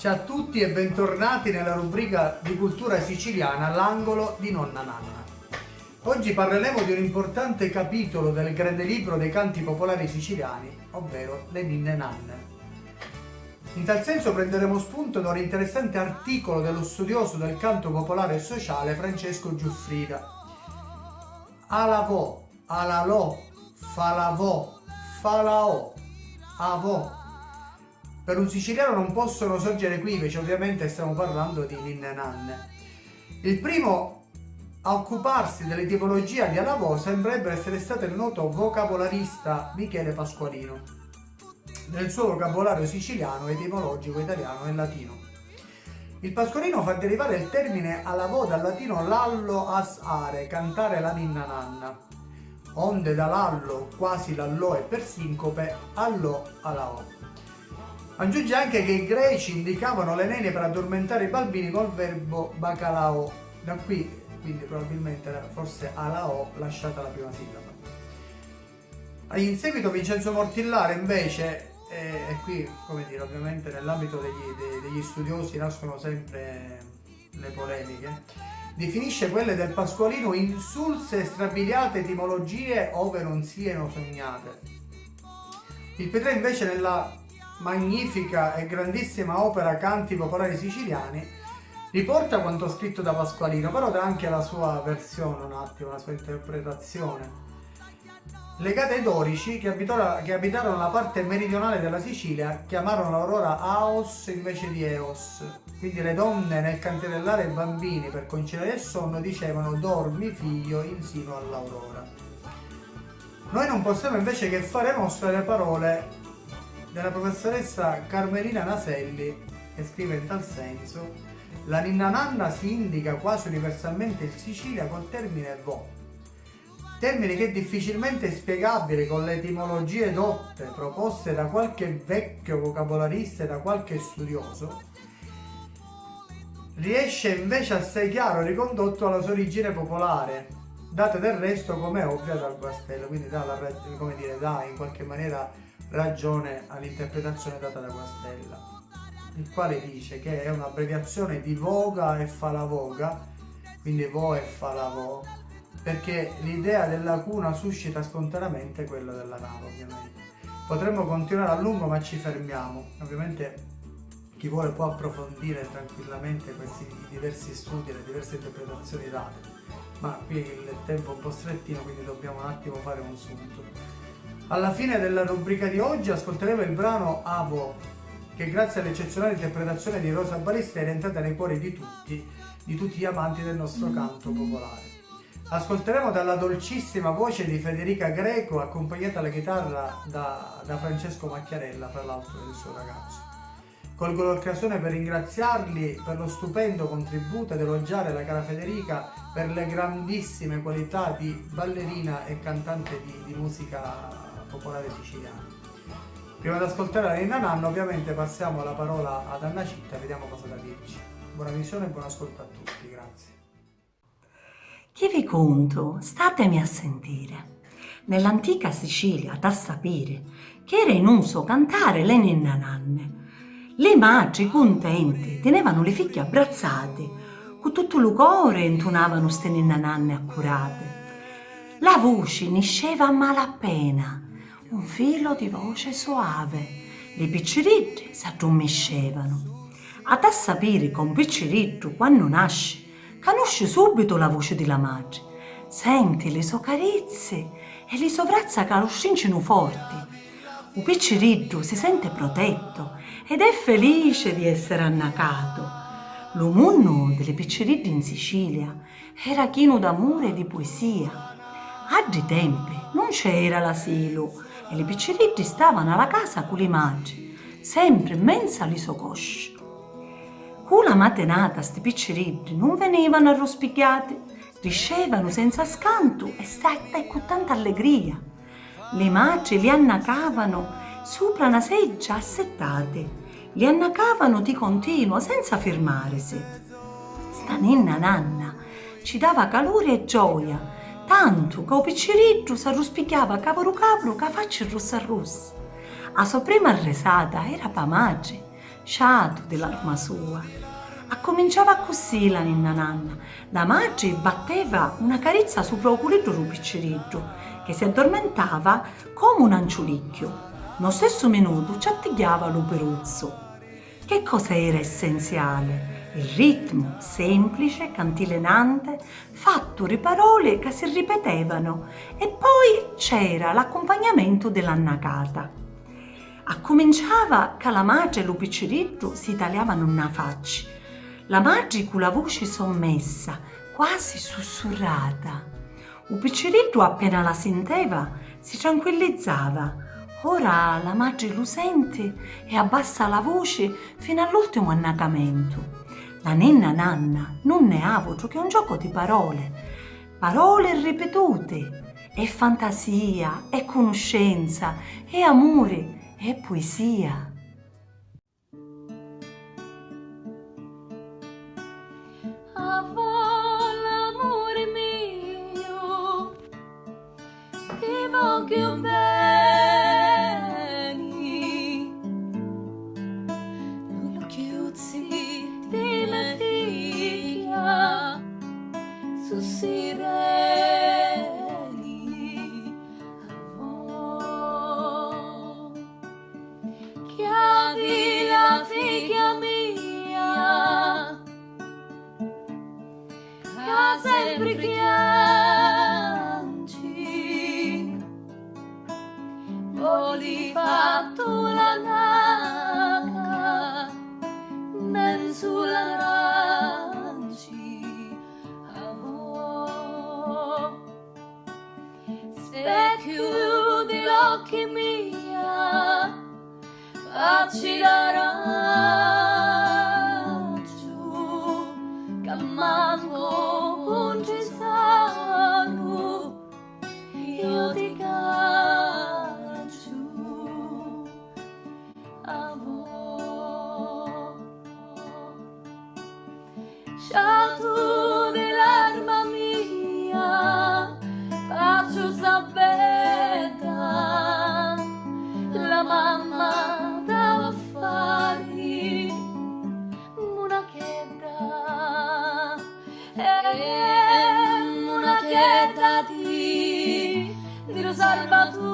Ciao a tutti e bentornati nella rubrica di cultura siciliana L'angolo di nonna Nanna. Oggi parleremo di un importante capitolo del grande libro dei canti popolari siciliani, ovvero le ninne nanne. In tal senso prenderemo spunto da un interessante articolo dello studioso del canto popolare e sociale Francesco Giuffrida. Alavò, alalò, falavò, falaò, avò. Per un siciliano non possono sorgere equivoci, ovviamente stiamo parlando di ninne nanne. Il primo a occuparsi dell'etimologia di Alavò sembrerebbe essere stato il noto vocabolarista Michele Pasqualino, nel suo vocabolario siciliano, etimologico, italiano e latino. Il Pasqualino fa derivare il termine Alavò dal latino lallo as are, cantare la ninna nanna, onde da lallo, quasi l'allò e per sincope, allò alaò. Aggiunge anche che i greci indicavano le nene per addormentare i bambini col verbo bacalao, da qui quindi probabilmente forse alao lasciata la prima sillaba. In seguito Vincenzo Mortillare invece, e qui come dire ovviamente nell'ambito degli studiosi nascono sempre le polemiche, definisce quelle del Pasqualino insulse e strabiliate etimologie ove non siano sognate. Il Petrè invece nella magnifica e grandissima opera Canti popolari siciliani riporta quanto scritto da Pasqualino, però dà anche la sua versione un attimo, la sua interpretazione. Legate ai Dorici che abitarono la parte meridionale della Sicilia chiamarono l'aurora Aos invece di Eos, quindi le donne nel canterellare i bambini per conciliare il sonno dicevano dormi figlio insino all'aurora. Noi non possiamo invece che fare nostre le parole della professoressa Carmelina Naselli, che scrive in tal senso: la ninna nanna si indica quasi universalmente in Sicilia col termine vo, termine che è difficilmente spiegabile con le etimologie dotte proposte da qualche vecchio vocabolarista e da qualche studioso, riesce invece assai chiaro ricondotto alla sua origine popolare, data del resto come ovvia dal Guastello, quindi dà in qualche maniera ragione all'interpretazione data da Guastella, il quale dice che è un'abbreviazione di voga e falavoga, quindi vo e falavò, perché l'idea della cuna suscita spontaneamente quella della nave, ovviamente. Potremmo continuare a lungo ma ci fermiamo, ovviamente chi vuole può approfondire tranquillamente questi diversi studi, le diverse interpretazioni date, ma qui il tempo è un po' strettino, quindi dobbiamo un attimo fare un sunto. Alla fine della rubrica di oggi ascolteremo il brano Avo, che grazie all'eccezionale interpretazione di Rosa Balisteri è entrata nei cuori di tutti gli amanti del nostro canto popolare. Ascolteremo dalla dolcissima voce di Federica Greco, accompagnata alla chitarra da Francesco Macchiarella, fra l'altro del suo ragazzo. Colgo l'occasione per ringraziarli per lo stupendo contributo ed elogiare la cara Federica per le grandissime qualità di ballerina e cantante di musica popolare siciliana. Prima di ascoltare la ninna nanna ovviamente passiamo la parola ad Anna Citta e vediamo cosa da dirci. Buona visione e buon ascolto a tutti, grazie. Che vi conto, statemi a sentire. Nell'antica Sicilia, da sapere, che era in uso cantare le ninna nanne. Le madri contente tenevano le figlie abbrazzate, con tutto il cuore intonavano ste ninna nanne accurate. La voce nisceva a malapena, un filo di voce soave, le picciriddi s'addormescevano. Ad a sapere che un picciriddu quando nasce conosce subito la voce della madre, sente le sue carezze e le sue braccia che lo stringono forti. Un picciriddu si sente protetto ed è felice di essere annacato. Lo mondo delle picciriddi in Sicilia era pieno d'amore e di poesia. A dei tempi non c'era l'asilo e le picciriddi stavano alla casa con le madri, sempre in mezzo alle sue cosce. Con la mattinata sti picciriddi non venivano arrospicchiati, riscevano senza scanto e con tanta allegria. Le madri li annacavano sopra una seggia assettate, li annacavano di continuo senza fermarsi. Sta ninna nanna ci dava calore e gioia, tanto che o picciriddu s'arruspicchiava cavolo che faccia rossa rossa. A sua prima risata era pa madre, sciato dell'arma sua. Accominciava così la ninna nanna. La madre batteva una carezza sopra il culetto del picciriddu, che si addormentava come un anciulicchio. Nello stesso minuto ci attigliava lo peruzzo. Che cosa era essenziale? Il ritmo semplice, cantilenante, fatto di parole che si ripetevano, e poi c'era l'accompagnamento dell'annacata. Accominciava che la madre e lo picciriddu si tagliavano una faccia. La madre con la voce sommessa, quasi sussurrata. Il picciriddu appena la senteva si tranquillizzava. Ora la madre lo sente e abbassa la voce fino all'ultimo annacamento. La ninna nanna non ne ha altro che un gioco di parole, parole ripetute, è fantasia, è conoscenza, è amore, è poesia. Amore mio, ti voglio bene, non lo chiuzzi di lenticchia su sireni, amor, chiedi la figlia mia, che sempre piangi, voli fatto la naca, men sull'aranci, amor, se chiudi l'occhi mia, facci l'arancio, che manco un cisano, io ti caccio, amor. Sciato dell'arma mia, faccio zappetta, la mamma da affari, una chedda, una chedda di lo salvatore.